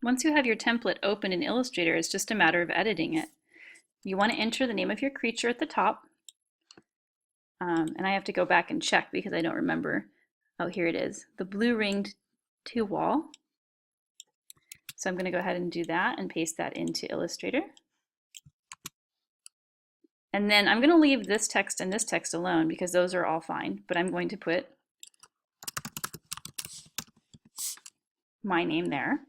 Once you have your template open in Illustrator, it's just a matter of editing it. You want to enter the name of your creature at the top. And I have to go back and check because I don't remember. Oh, here it is. The blue ringed to wall. So I'm going to go ahead and do that and paste that into Illustrator. And then I'm going to leave this text and this text alone because those are all fine, but I'm going to put my name there.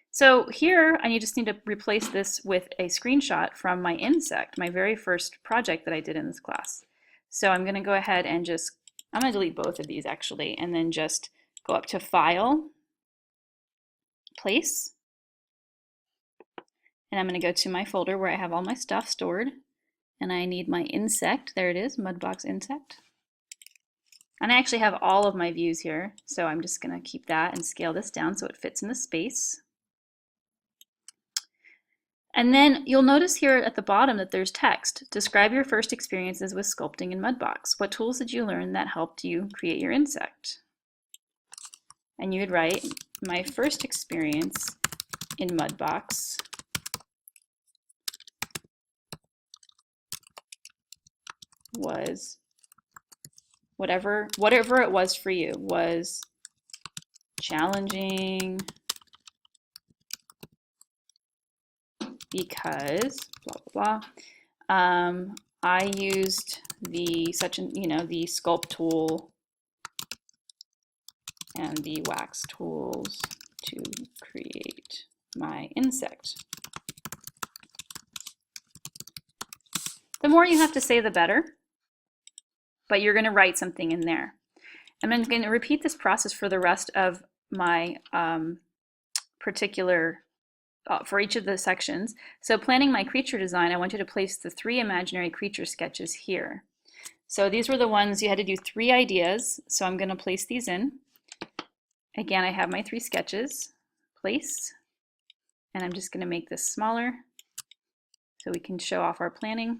So here I just need to replace this with a screenshot from my insect, my very first project that I did in this class. So I'm going to go ahead and I'm going to delete both of these actually, and then just go up to File, Place, and I'm going to go to my folder where I have all my stuff stored, and I need my insect. There it is, Mudbox insect. And I actually have all of my views here, so I'm just going to keep that and scale this down so it fits in the space. And then you'll notice here at the bottom that there's text. Describe your first experiences with sculpting in Mudbox. What tools did you learn that helped you create your insect? And you would write, my first experience in Mudbox was whatever it was for you, was challenging because blah blah blah. I used the the sculpt tool and the wax tools to create my insect. The more you have to say, the better, but you're going to write something in there. And I'm going to repeat this process for the rest of my for each of the sections. So planning my creature design, I want you to place the 3 imaginary creature sketches here. So these were the ones you had to do 3 ideas. So I'm going to place these in. Again, I have my 3 sketches. Place. And I'm just going to make this smaller so we can show off our planning.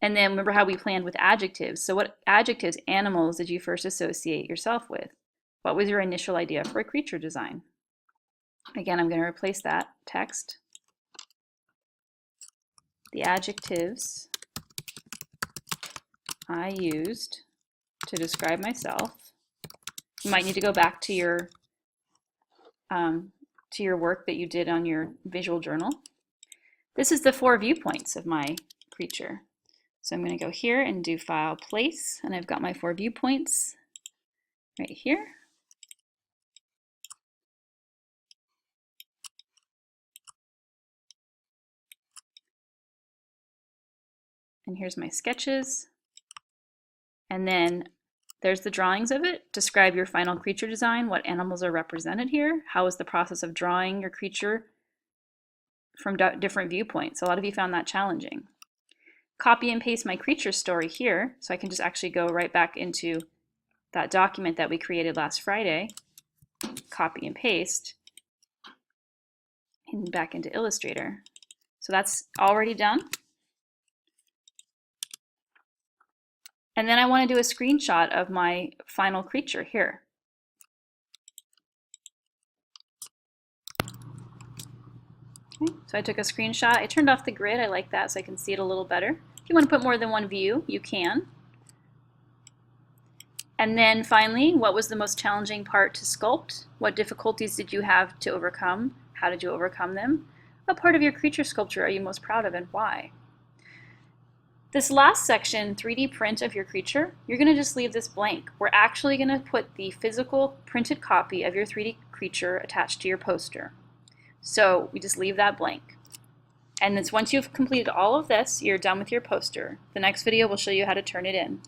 And then remember how we planned with adjectives. So what adjectives, animals, did you first associate yourself with? What was your initial idea for a creature design? Again, I'm going to replace that text. The adjectives I used to describe myself. You might need to go back to your work that you did on your visual journal. This is the 4 viewpoints of my creature. So I'm going to go here and do File, Place, and I've got my 4 viewpoints right here. And here's my sketches. And then there's the drawings of it. Describe your final creature design. What animals are represented here? How is the process of drawing your creature from different viewpoints? A lot of you found that challenging. Copy and paste my creature story here, so I can just actually go right back into that document that we created last Friday. Copy and paste, and back into Illustrator. So that's already done. And then I want to do a screenshot of my final creature here. Okay, so I took a screenshot. I turned off the grid. I like that so I can see it a little better. If you want to put more than one view, you can. And then finally, what was the most challenging part to sculpt? What difficulties did you have to overcome? How did you overcome them? What part of your creature sculpture are you most proud of and why? This last section, 3D print of your creature, you're going to just leave this blank. We're actually going to put the physical printed copy of your 3D creature attached to your poster. So we just leave that blank. And once you've completed all of this, you're done with your poster. The next video will show you how to turn it in.